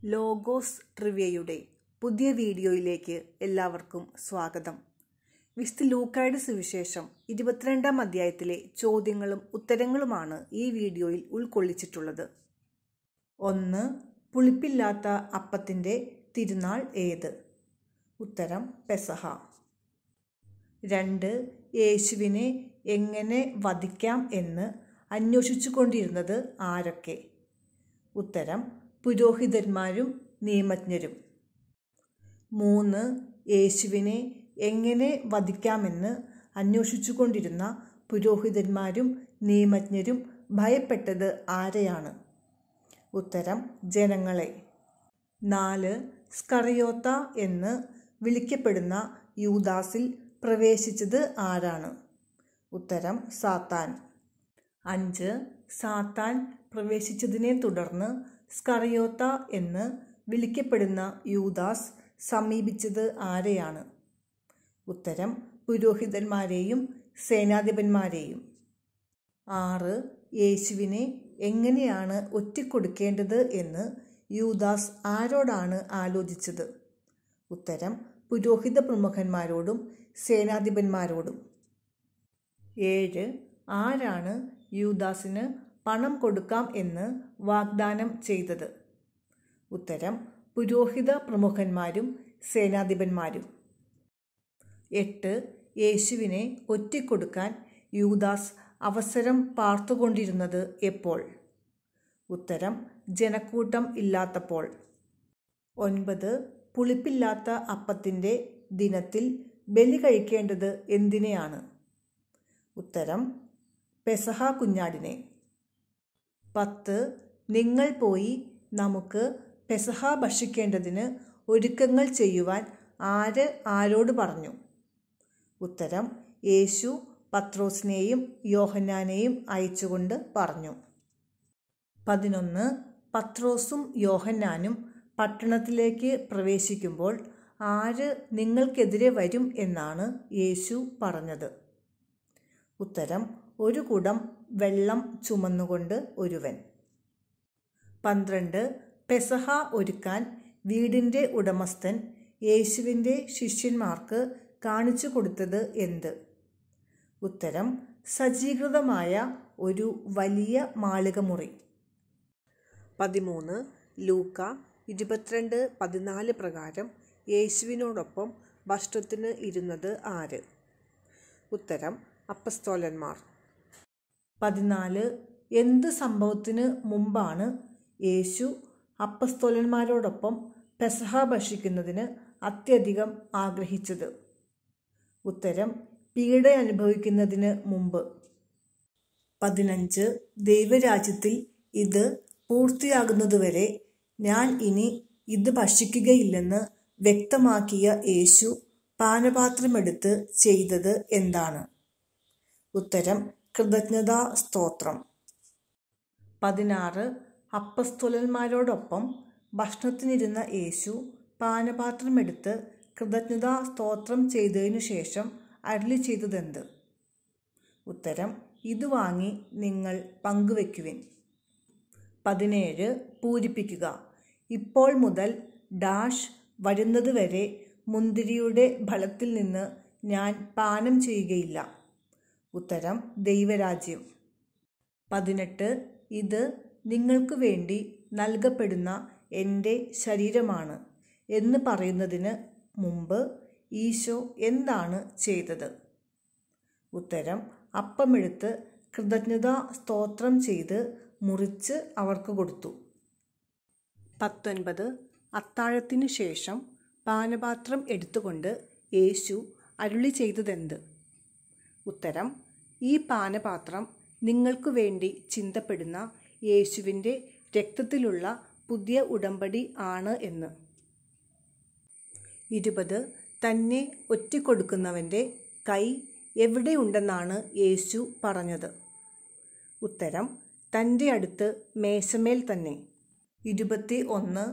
Logos ട്രിവിയയുടെ പുതിയ വീഡിയോയിലേക്ക് എല്ലാവർക്കും സ്വാഗതം. വിശുദ്ധ ലൂക്കായുടെ സുവിശേഷം 22-ാം അധ്യായത്തിലെ ചോദ്യങ്ങളും ഉത്തരങ്ങളുമാണ് ഈ വീഡിയോയിൽ ഉൾക്കൊള്ളിച്ചിട്ടുള്ളത്. 1. പുളിപ്പില്ലാത്ത അപ്പത്തിൻ്റെ തിരുനാൾ ഏത്? ഉത്തരം പെസഹ. 2. യേശുവിനെ എങ്ങനെ വധിക്കാം എന്ന് അന്വേഷിച്ചുകൊണ്ടിരുന്നത് ആരൊക്കെ? ഉത്തരം പുരോഹിതന്മാരും നിയമജ്ഞരും. 3. യേശുവിനെ എങ്ങനെ വധിക്കാമെന്ന് അന്വേഷിച്ചുകൊണ്ടിരുന്ന പുരോഹിതന്മാരും നിയമജ്ഞരും ഭയപ്പെട്ടത് ആരെയാണ്? ഉത്തരം ജനങ്ങളെ. 4. സ്കറിയോത്ത എന്ന് വിളിക്കപ്പെടുന്ന യൂദാസിൽ പ്രവേശിച്ചത് ആരാണ്? ഉത്തരം സാത്താൻ. 5. സാത്താൻ പ്രവേശിച്ചതിനെ തുടർന്ന് സ്കറിയോത്ത എന്ന് വിളിക്കപ്പെടുന്ന യൂദാസ് സമീപിച്ചത് ആരെയാണ്? ഉത്തരം പുരോഹിതന്മാരെയും സേനാധിപന്മാരെയും. 6. യേശുവിനെ എങ്ങനെയാണ് ഒറ്റിക്കൊടുക്കേണ്ടത് എന്ന് യൂദാസ് ആരോടാണ് ആലോചിച്ചത്? ഉത്തരം പുരോഹിത പ്രമുഖന്മാരോടും സേനാധിപന്മാരോടും. 7. ആരാണ് യൂദാസിന് പണം കൊടുക്കാം എന്ന് വാഗ്ദാനം ചെയ്തത്? ഉത്തരം പുരോഹിത പ്രമുഖന്മാരും സേനാധിപന്മാരും. 8. യേശുവിനെ ഒറ്റിക്കൊടുക്കാൻ യൂദാസ് അവസരം പാർത്തുകൊണ്ടിരുന്നത് എപ്പോൾ? ഉത്തരം ജനക്കൂട്ടം ഇല്ലാത്തപ്പോൾ. 9. പുളിപ്പില്ലാത്ത അപ്പത്തിൻ്റെ ദിനത്തിൽ ബലി കഴിക്കേണ്ടത് എന്തിനെയാണ്? ഉത്തരം പെസഹ കുഞ്ഞാടിനെ. 10. നിങ്ങൾ പോയി നമുക്ക് പെസഹ ഭക്ഷിക്കേണ്ടതിന് ഒരുക്കങ്ങൾ ചെയ്യുവാൻ ആരോട് പറഞ്ഞു? ഉത്തരം യേശു പത്രോസിനെയും യോഹന്നാനെയും അയച്ചുകൊണ്ട് പറഞ്ഞു. 11. പത്രോസും യോഹന്നാനും പട്ടണത്തിലേക്ക് പ്രവേശിക്കുമ്പോൾ ആര് നിങ്ങൾക്കെതിരെ വരും എന്നാണ് യേശു പറഞ്ഞത്? ഉത്തരം ഒരു കുടം വെള്ളം ചുമന്നുകൊണ്ട് ഒരുവൻ. 12. പെസഹ ഒരുക്കാൻ വീടിൻ്റെ ഉടമസ്ഥൻ യേശുവിൻ്റെ ശിഷ്യന്മാർക്ക് കാണിച്ചു കൊടുത്തത് എന്ത്? ഉത്തരം സജ്ജീകൃതമായ ഒരു വലിയ മാളികമുറി. 13. ലൂക്ക 22:14 പ്രകാരം യേശുവിനോടൊപ്പം ഭക്ഷണത്തിന് ഇരുന്നത് ആര്? ഉത്തരം അപ്പസ്തോലന്മാർ. 14. എന്ത് സംഭവത്തിന് മുമ്പാണ് യേശു അപ്പസ്തോലന്മാരോടൊപ്പം പെസഹ ഭക്ഷിക്കുന്നതിന് അത്യധികം ആഗ്രഹിച്ചത്? ഉത്തരം പീഡ അനുഭവിക്കുന്നതിന് മുമ്പ്. 15. ദൈവരാജ്യത്തിൽ ഇത് പൂർത്തിയാകുന്നതുവരെ ഞാൻ ഇനി ഇത് ഭക്ഷിക്കുകയില്ലെന്ന് വ്യക്തമാക്കിയ യേശു പാനപാത്രമെടുത്ത് ചെയ്തത് എന്താണ്? ഉത്തരം കൃതജ്ഞതാ സ്തോത്രം. 16. അപ്പസ്തോലന്മാരോടൊപ്പം ഭക്ഷണത്തിനിരുന്ന യേശു പാനപാത്രമെടുത്ത് കൃതജ്ഞതാ സ്തോത്രം ചെയ്തതിനു ശേഷം അരുളി ചെയ്തതെന്ത്? ഉത്തരം ഇത് വാങ്ങി നിങ്ങൾ പങ്കുവയ്ക്കുവിൻ. 17. പൂരിപ്പിക്കുക. ഇപ്പോൾ മുതൽ വരുന്നത് വരെ മുന്തിരിയുടെ ഫലത്തിൽ നിന്ന് ഞാൻ പാനം ചെയ്യുകയില്ല. ഉത്തരം ദൈവരാജ്യം. 18. ഇത് നിങ്ങൾക്ക് വേണ്ടി നൽകപ്പെടുന്ന എൻ്റെ ശരീരമാണ് എന്ന് പറയുന്നതിന് മുമ്പ് ഈശോ എന്താണ് ചെയ്തത്? ഉത്തരം അപ്പമെടുത്ത് കൃതജ്ഞതാ സ്തോത്രം ചെയ്ത് മുറിച്ച് അവർക്ക് കൊടുത്തു. 19. അത്താഴത്തിനു ശേഷം പാനപാത്രം എടുത്തുകൊണ്ട് യേശു അരുളി ചെയ്തതെന്ത്? ഉത്തരം ഈ പാനപാത്രം നിങ്ങൾക്ക് വേണ്ടി ചിന്തപ്പെടുന്ന യേശുവിൻ്റെ രക്തത്തിലുള്ള പുതിയ ഉടമ്പടി ആണ് എന്ന്. 20. തന്നെ ഒറ്റിക്കൊടുക്കുന്നവൻ്റെ കൈ എവിടെയുണ്ടെന്നാണ് യേശു പറഞ്ഞത്? ഉത്തരം തൻ്റെ അടുത്ത് മേശമേൽ തന്നെ. 21.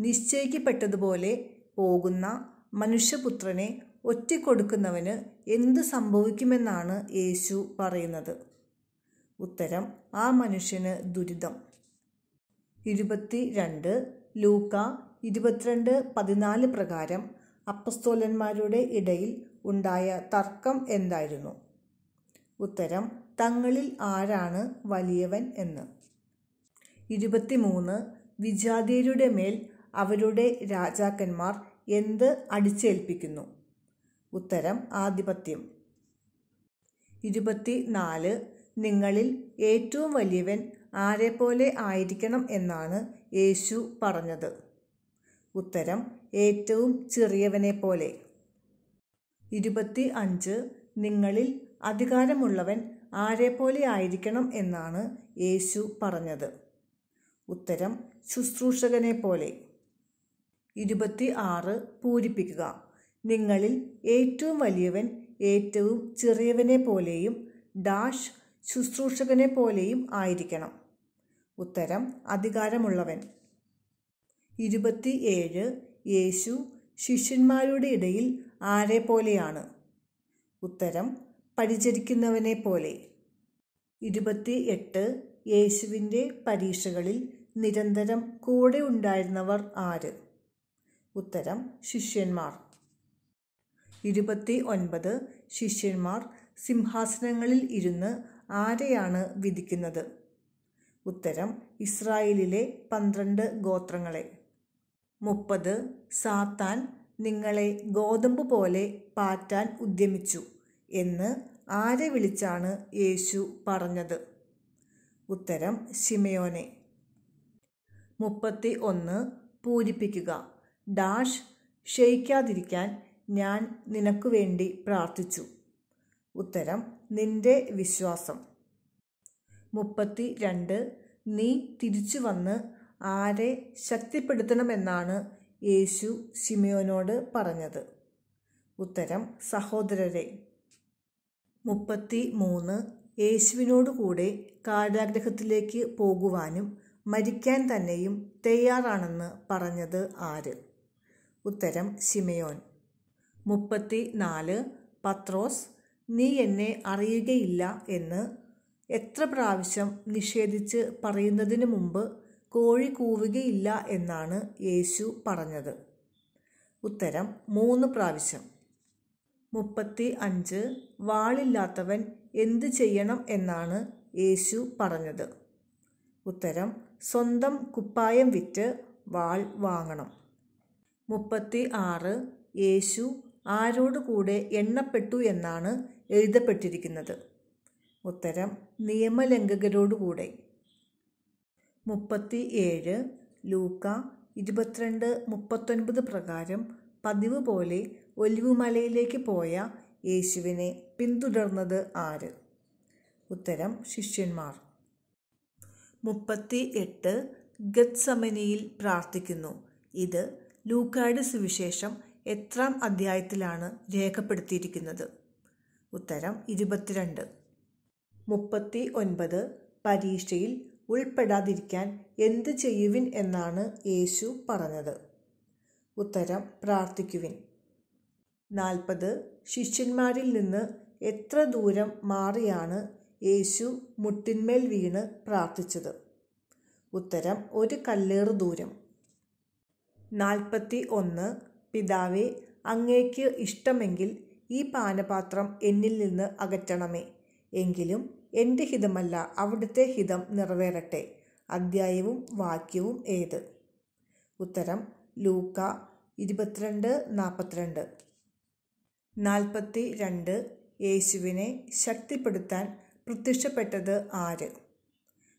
നിശ്ചയിക്കപ്പെട്ടതുപോലെ പോകുന്ന മനുഷ്യപുത്രനെ ഒറ്റിക്കൊടുക്കുന്നവന് എന്ത് സംഭവിക്കുമെന്നാണ് യേശു പറയുന്നത്? ഉത്തരം ആ മനുഷ്യന് ദുരിതം. 22. ലൂക്ക 22:14 പ്രകാരം അപ്പസ്തോലന്മാരുടെ ഇടയിൽ ഉണ്ടായ തർക്കം എന്തായിരുന്നു? ഉത്തരം: തങ്ങളിൽ ആരാണ് വലിയവൻ എന്ന്. 23. വിജാതീയരുടെ മേൽ അവരുടെ രാജാക്കന്മാർ എന്ത് അടിച്ചേൽപ്പിക്കുന്നു? ഉത്തരം: ആധിപത്യം. 24. നിങ്ങളിൽ ഏറ്റവും വലിയവൻ ആരെപ്പോലെ ആയിരിക്കണം എന്നാണ് യേശു പറഞ്ഞത്? ഉത്തരം: ഏറ്റവും ചെറിയവനെപ്പോലെ. 25. നിങ്ങളിൽ അധികാരമുള്ളവൻ ആരെപ്പോലെ ആയിരിക്കണം എന്നാണ് യേശു പറഞ്ഞത്? ഉത്തരം: ശുശ്രൂഷകനെപ്പോലെ. 26. പൂരിപ്പിക്കുക. നിങ്ങളിൽ ഏറ്റവും വലിയവൻ ഏറ്റവും ചെറിയവനെപ്പോലെയും ഡാഷ് ശുശ്രൂഷകനെപ്പോലെയും ആയിരിക്കണം. ഉത്തരം: അധികാരമുള്ളവൻ. 27. യേശു ശിഷ്യന്മാരുടെ ഇടയിൽ ആരെപ്പോലെയാണ്? ഉത്തരം: പരിചരിക്കുന്നവനെപ്പോലെ. 28. യേശുവിൻ്റെ പരീക്ഷകളിൽ നിരന്തരം കൂടെ ഉണ്ടായിരുന്നവർ ആര്? ഉത്തരം: ശിഷ്യന്മാർ. 29. ശിഷ്യന്മാർ സിംഹാസനങ്ങളിൽ ഇരുന്ന് ആരെയാണ് വിധിക്കുന്നത്? ഉത്തരം: ഇസ്രായേലിലെ 12 ഗോത്രങ്ങളെ. 30. സാത്താൻ നിങ്ങളെ ഗോതമ്പ് പോലെ പാറ്റാൻ ഉദ്യമിച്ചു എന്ന് ആരെ വിളിച്ചാണ് യേശു പറഞ്ഞത്? ഉത്തരം: ശിമയോനെ. 31. പൂരിപ്പിക്കുക. ഡാഷ് ക്ഷയിക്കാതിരിക്കാൻ ഞാൻ നിനക്കു വേണ്ടി പ്രാർത്ഥിച്ചു. ഉത്തരം: നിന്റെ വിശ്വാസം. 32. നീ തിരിച്ചു വന്ന് ആരെ ശക്തിപ്പെടുത്തണമെന്നാണ് യേശു ശിമയോനോട് പറഞ്ഞത്? ഉത്തരം: സഹോദരരെ. 33. യേശുവിനോടുകൂടെ കാരാഗൃഹത്തിലേക്ക് പോകുവാനും മരിക്കാൻ തന്നെയും തയ്യാറാണെന്ന് പറഞ്ഞത് ആര്? ഉത്തരം: ശിമയോൻ. 34. പത്രോസ് നീ എന്നെ അറിയുകയില്ല എന്ന് എത്ര പ്രാവശ്യം നിഷേധിച്ച് പറയുന്നതിന് മുമ്പ് കോഴി കൂവുകയില്ല എന്നാണ് യേശു പറഞ്ഞത്? ഉത്തരം: 3 പ്രാവശ്യം. 35. വാളില്ലാത്തവൻ എന്ത് ചെയ്യണം എന്നാണ് യേശു പറഞ്ഞത്? ഉത്തരം: സ്വന്തം കുപ്പായം വിറ്റ് വാൾ വാങ്ങണം. 36. യേശു ആരോടുകൂടെ എണ്ണപ്പെട്ടു എന്നാണ് എഴുതപ്പെട്ടിരിക്കുന്നത്? ഉത്തരം: നിയമലംഘകരോടുകൂടെ. 37. ലൂക്ക 22:39 പ്രകാരം പതിവ് പോലെ ഒലിവുമലയിലേക്ക് പോയ യേശുവിനെ പിന്തുടർന്നത് ആര്? ഉത്തരം: ശിഷ്യന്മാർ. 38. ഗത്സമനിയിൽ പ്രാർത്ഥിക്കുന്നു. ഇത് ലൂക്കായുടെ സുവിശേഷം എത്രാം അധ്യായത്തിലാണ് രേഖപ്പെടുത്തിയിരിക്കുന്നത്? ഉത്തരം: 22. 39. പരീക്ഷയിൽ ഉൾപ്പെടാതിരിക്കാൻ എന്ത് ചെയ്യുവിൻ എന്നാണ് യേശു പറഞ്ഞത്? ഉത്തരം: പ്രാർത്ഥിക്കുവിൻ. 40. ശിഷ്യന്മാരിൽ നിന്ന് എത്ര ദൂരം മാറിയാണ് യേശു മുട്ടിന്മേൽ വീണ് പ്രാർത്ഥിച്ചത്? ഉത്തരം: 1 കല്ലേറ് ദൂരം. 41. പിതാവേ, അങ്ങേക്ക് ഇഷ്ടമെങ്കിൽ ഈ പാനപാത്രം എന്നിൽ നിന്ന് അകറ്റണമേ. എങ്കിലും എൻ്റെ ഹിതമല്ല അവിടുത്തെ ഹിതം നിറവേറട്ടെ. അദ്ധ്യായവും വാക്യവും ഏത്? ഉത്തരം: ലൂക്ക 22:42. 42. യേശുവിനെ ശക്തിപ്പെടുത്താൻ പ്രത്യക്ഷപ്പെട്ടത് ആര്?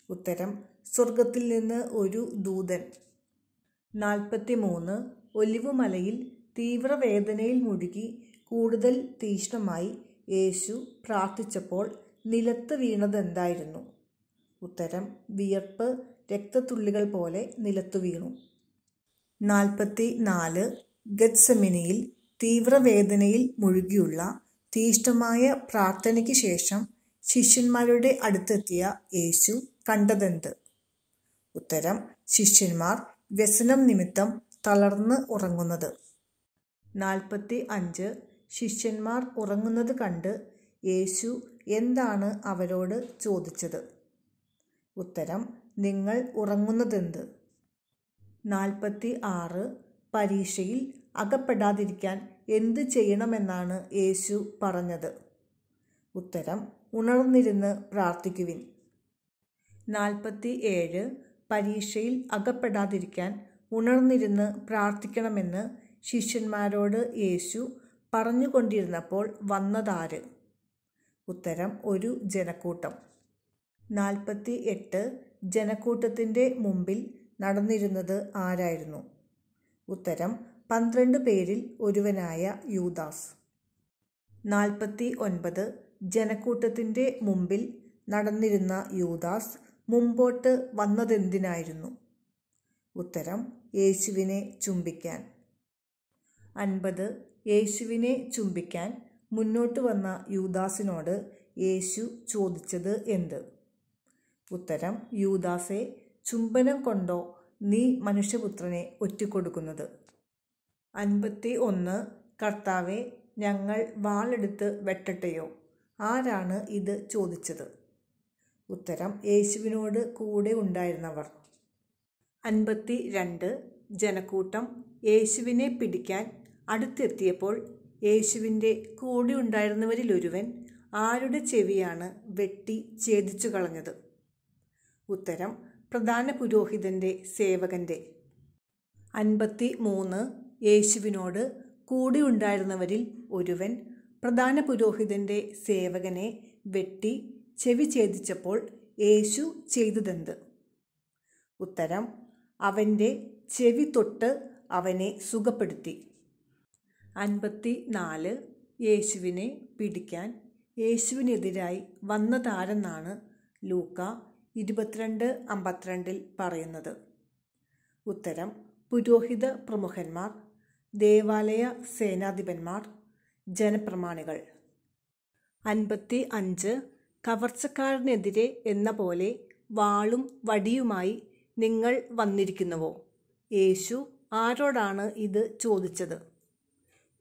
ഉത്തരം: സ്വർഗത്തിൽ നിന്ന് ഒരു ദൂതൻ. 43. ഒലിവുമലയിൽ തീവ്രവേദനയിൽ മുഴുകി കൂടുതൽ തീക്ഷ്ണമായി യേശു പ്രാർത്ഥിച്ചപ്പോൾ നിലത്ത് വീണതെന്തായിരുന്നു? ഉത്തരം: വിയർപ്പ് രക്തത്തുള്ളികൾ പോലെ നിലത്തു വീണു. 44. ഗത്സമനിയിൽ തീവ്രവേദനയിൽ മുഴുകിയുള്ള തീക്ഷ്ണമായ പ്രാർത്ഥനയ്ക്ക് ശേഷം ശിഷ്യന്മാരുടെ അടുത്തെത്തിയ യേശു കണ്ടതെന്ത്? ഉത്തരം: ശിഷ്യന്മാർ വ്യസനം നിമിത്തം തളർന്ന് ഉറങ്ങുന്നത്. 45. ശിഷ്യന്മാർ ഉറങ്ങുന്നത് കണ്ട് യേശു എന്താണ് അവരോട് ചോദിച്ചത്? ഉത്തരം: നിങ്ങൾ ഉറങ്ങുന്നതെന്ത്? 46 പരീക്ഷയിൽ അകപ്പെടാതിരിക്കാൻ എന്ത് ചെയ്യണമെന്നാണ് യേശു പറഞ്ഞത്? ഉത്തരം: ഉണർന്നിരുന്ന് പ്രാർത്ഥിക്കുവിൻ. 47 പരീക്ഷയിൽ അകപ്പെടാതിരിക്കാൻ ഉണർന്നിരുന്ന് പ്രാർത്ഥിക്കണമെന്ന് ശിഷ്യന്മാരോട് യേശു പറഞ്ഞുകൊണ്ടിരുന്നപ്പോൾ വന്നതാര്? ഉത്തരം: ഒരു ജനക്കൂട്ടം. 48 ജനക്കൂട്ടത്തിൻ്റെ മുമ്പിൽ നടന്നിരുന്നത് ആരായിരുന്നു? ഉത്തരം: 12 പേരിൽ ഒരുവനായ യൂദാസ്. 49 ജനക്കൂട്ടത്തിൻ്റെ മുമ്പിൽ നടന്നിരുന്ന യൂദാസ് മുമ്പോട്ട് വന്നതെന്തിനായിരുന്നു? ഉത്തരം: യേശുവിനെ ചുംബിക്കാൻ. 50 യേശുവിനെ ചുംബിക്കാൻ മുന്നോട്ട് വന്ന യൂദാസിനോട് യേശു ചോദിച്ചത് എന്ത്? ഉത്തരം: യൂദാസേ, ചുംബനം കൊണ്ടോ നീ മനുഷ്യപുത്രനെ ഒറ്റിക്കൊടുക്കുന്നത്? 51 കർത്താവേ, ഞങ്ങൾ വാളെടുത്ത് വെട്ടട്ടെയോ? ആരാണ് ഇത് ചോദിച്ചത്? ഉത്തരം: യേശുവിനോട് കൂടെ ഉണ്ടായിരുന്നവർ. 52 ജനക്കൂട്ടം യേശുവിനെ പിടിക്കാൻ അടുത്തെത്തിയപ്പോൾ യേശുവിൻ്റെ കൂടെ ഉണ്ടായിരുന്നവരിലൊരുവൻ ആരുടെ ചെവിയാണ് വെട്ടി ഛേദിച്ചു കളഞ്ഞത്? ഉത്തരം: പ്രധാന പുരോഹിതൻ്റെ സേവകൻ്റെ. 53 യേശുവിനോട് കൂടെ ഉണ്ടായിരുന്നവരിൽ ഒരുവൻ പ്രധാന പുരോഹിതൻ്റെ സേവകനെ വെട്ടി ചെവി ഛേദിച്ചപ്പോൾ യേശു ചെയ്തതെന്ത്? ഉത്തരം: അവൻ്റെ ചെവി തൊട്ട് അവനെ സുഖപ്പെടുത്തി. 54 യേശുവിനെ പിടിക്കാൻ യേശുവിനെതിരായി വന്നതാരെന്നാണ് ലൂക്കാ 22:52 പറയുന്നത്? ഉത്തരം: പുരോഹിത പ്രമുഖന്മാർ, ദേവാലയ സേനാധിപന്മാർ, ജനപ്രമാണികൾ. 55 കവർച്ചക്കാരനെതിരെ എന്ന പോലെ വാളും വടിയുമായി നിങ്ങൾ വന്നിരിക്കുന്നുവോ? യേശു ആരോടാണ് ഇത് ചോദിച്ചത്?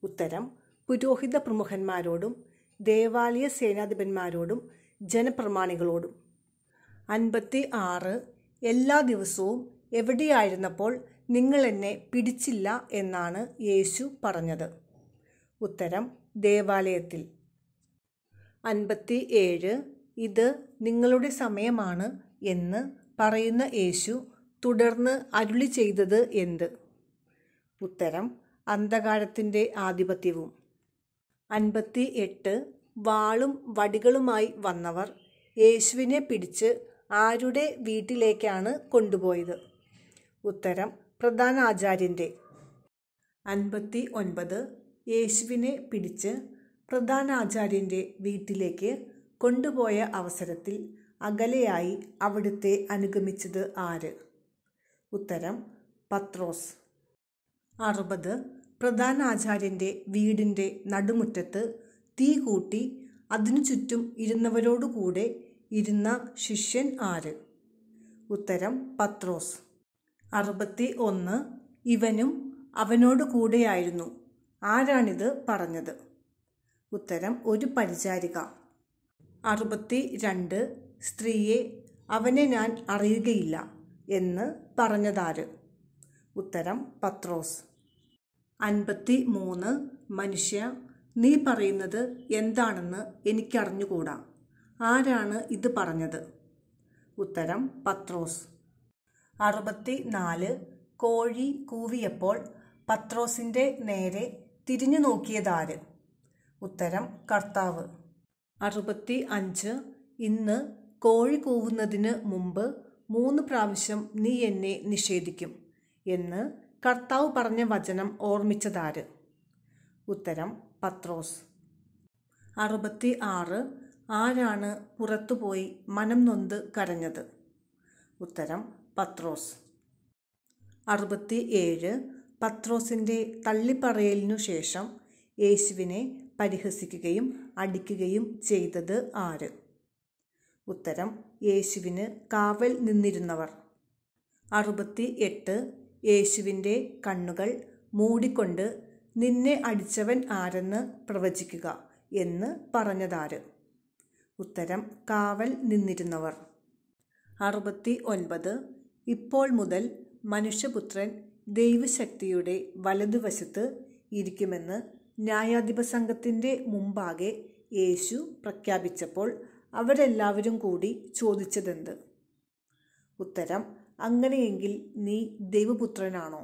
ഉത്തരം: പുരോഹിത പ്രമുഖന്മാരോടും ദേവാലയ സേനാധിപന്മാരോടും ജനപ്രമാണികളോടും. 56 എല്ലാ ദിവസവും എവിടെയായിരുന്നപ്പോൾ നിങ്ങൾ എന്നെ പിടിച്ചില്ല എന്നാണ് യേശു പറഞ്ഞത്? ഉത്തരം: ദേവാലയത്തിൽ. 57 ഇത് നിങ്ങളുടെ സമയമാണ് എന്ന് പറയുന്ന യേശു തുടർന്ന് അരുളി ചെയ്തത് എന്ത്? ഉത്തരം: അന്ധകാരത്തിൻ്റെ ആധിപത്യവും. 58 വാളും വടികളുമായി വന്നവർ യേശുവിനെ പിടിച്ച് ആരുടെ വീട്ടിലേക്കാണ് കൊണ്ടുപോയത്? ഉത്തരം: പ്രധാന ആചാര്യൻ്റെ. 59 യേശുവിനെ പിടിച്ച് പ്രധാന ആചാര്യൻ്റെ വീട്ടിലേക്ക് കൊണ്ടുപോയ അവസരത്തിൽ അകലെയായി അവിടുത്തെ അനുഗമിച്ചത് ആര്? ഉത്തരം: പത്രോസ്. 60 പ്രധാന ആചാര്യൻ്റെ വീടിൻ്റെ നടുമുറ്റത്ത് തീ കൂട്ടി അതിനു ചുറ്റും ഇരുന്നവരോടുകൂടെ ഇരുന്ന ശിഷ്യൻ ആര്? ഉത്തരം: പത്രോസ്. 61 ഇവനും അവനോട് കൂടെയായിരുന്നു. ആരാണിത് പറഞ്ഞത്? ഉത്തരം: ഒരു പരിചാരിക. 62 സ്ത്രീയെ, അവനെ ഞാൻ അറിയുകയില്ല എന്ന് പറഞ്ഞതാര്? ഉത്തരം: പത്രോസ്. 53 മനുഷ്യ, നീ പറയുന്നത് എന്താണെന്ന് എനിക്കറിഞ്ഞുകൂടാ. ആരാണ് ഇത് പറഞ്ഞത്? ഉത്തരം: പത്രോസ്. 64 കോഴി കൂവിയപ്പോൾ പത്രോസിൻ്റെ നേരെ തിരിഞ്ഞു നോക്കിയതാര്? ഉത്തരം: കർത്താവ്. 65 ഇന്ന് കോഴി കൂവുന്നതിന് മുമ്പ് 3 പ്രാവശ്യം നീ എന്നെ നിഷേധിക്കും എന്ന് കർത്താവ് പറഞ്ഞ വചനം ഓർമ്മിച്ചതാര്? ഉത്തരം: പത്രോസ്. 66 ആരാണ് പുറത്തുപോയി മനം നൊന്ത് കരഞ്ഞത്? ഉത്തരം: പത്രോസ്. 67 പത്രോസിൻ്റെ തള്ളിപ്പറയലിനു ശേഷം യേശുവിനെ പരിഹസിക്കുകയും അടിക്കുകയും ചെയ്തത് ആര്? ഉത്തരം: യേശുവിന് കാവൽ നിന്നിരുന്നവർ. 68 യേശുവിൻ്റെ കണ്ണുകൾ മൂടിക്കൊണ്ട് നിന്നെ അടിച്ചവൻ ആരെന്ന് പ്രവചിക്കുക എന്ന് പറഞ്ഞതാര്? ഉത്തരം: കാവൽ നിന്നിരുന്നവർ. 69 ഇപ്പോൾ മുതൽ മനുഷ്യപുത്രൻ ദൈവശക്തിയുടെ വലതുവശത്ത് ഇരിക്കുമെന്ന് ന്യായാധിപ സംഘത്തിൻ്റെ മുമ്പാകെ യേശു പ്രഖ്യാപിച്ചപ്പോൾ അവരെല്ലാവരും കൂടി ചോദിച്ചതെന്ത്? ഉത്തരം: അങ്ങനെയെങ്കിൽ നീ ദൈവപുത്രനാണോ?